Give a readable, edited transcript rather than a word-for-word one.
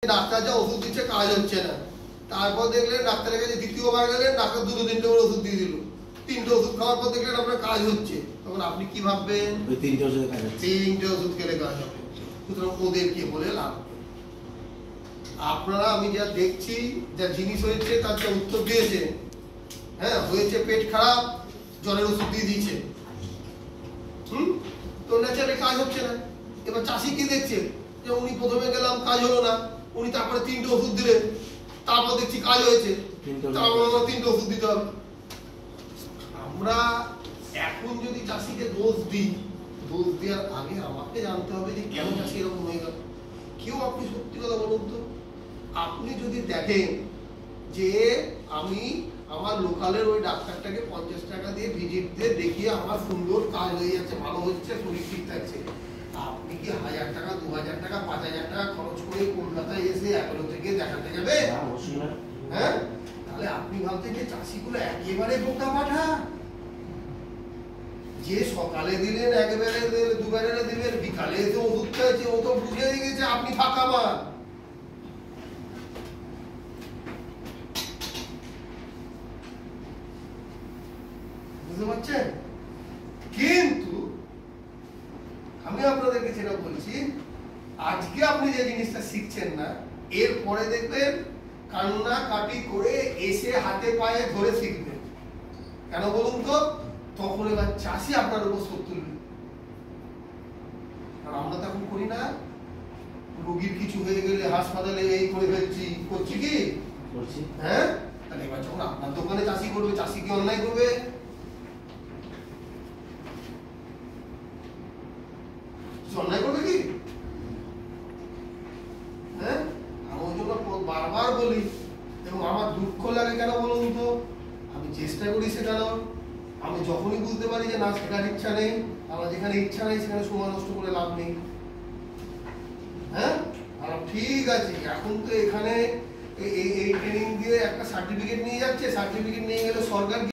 Doctor যা ওষুধ দিচ্ছে কাজ হচ্ছে না, তারপর দেখলেন ডাক্তারের কাছে দ্বিতীয়বার গেলেন, ডাক্তার দুটো তিনটে করে ওষুধ দিয়ে দিল, তিনটে ওষুধ খাওয়ার পর দেখলেন আপনার কাজ হচ্ছে, তখন আপনি কি ভাববেন? ওই তিনটে ওষুধে কাজ হচ্ছে, তিনটে ওষুধ খেলে কাজ হবে। সুতরাং ওদেরকে বলে লাভ। আপনারা আমি যা দেখছি, যা জিনিস হয়েছে তার যা উত্তর দিয়েছে, হ্যাঁ হয়েছে পেট খারাপ, জ্বরের ওষুধ দিয়ে দিয়েছে, তো ন্যাচারালি কাজ হচ্ছে না। এবার চাষি কি দেখছে যে উনি প্রথমে গেলাম কাজ হলো না, উনি তারপরে তিনটে ওষুধ দিলেন, তারপর দেখছি কাজ হয়েছে, তারপর তিনটে ওষুধ দিতে হবে। আমরা এখন যদি চাষিকে দোষ দিই, দোষ দেওয়ার আগে আমাকে জানতে হবে যে কেন চাষি এরকম হয়ে গেল। কেউ আপনি সত্যি কথা বলুন তো, আপনি যদি দেখেন যে আমি আমার লোকালের ওই ডাক্তারটাকে 50 টাকা দিয়ে ভিজিট দিয়ে দেখিয়ে আমার সুন্দর কাজ হয়ে যাচ্ছে, ভালো হচ্ছে, শরীর ঠিক থাকছে, আপনি কি 1000 টাকা 2000 টাকা 5000 টাকা খরচ করে কলকাতায় এসে অ্যাপোলো থেকে দেখাতে যাবে? হ্যাঁ, তাহলে আপনি ভাবছেন যে চাষিগুলো একেবারে বোকা পাঠা, যে সকালে দিলেন একবারে দুবারে দিলেন, বিকালে এসে ওষুধ খাইছে, ও তো বুঝে গেছে আপনি ফাঁকা মাল। বুঝতে পারছেন? কিন্তু আমি আপনাদেরকে যেটা বলছি, আজকে আপনি যে জিনিসটা শিখছেন না, এর পরে দেখবেন কান্না কাটি করে এসে হাতে পায়ে ধরে শিখবেন। কেন বলুন তো? তখন এবার চাষি আপনার উপর শোধ তুলবে। আর আমরা তখন করি না, রোগীর কিছু হয়ে গেলে হাসপাতালে এই করে ফেলছি, করছি কি? হ্যাঁ, তাহলে এবার যখন আপনার দোকানে চাষি করবে, চাষি কি অন্যায় করবে? অন্যায় করবে কি? হ্যাঁ, আমি ওই জন্য বারবার বলি, এবং আমার দুঃখ লাগে কেন বলুন তো, আমি চেষ্টা করি শেখানোর, আমি যখনই বুঝতে পারি যে না শেখার ইচ্ছা নেই, আমার যেখানে ইচ্ছা নেই সেখানে সময় নষ্ট করে লাভ নেই। হ্যাঁ, আর ঠিক আছে, এখন তো এখানে এই ট্রেনিং দিয়ে একটা সার্টিফিকেট নিয়ে যাচ্ছে, সার্টিফিকেট নিয়ে গেলে সরকার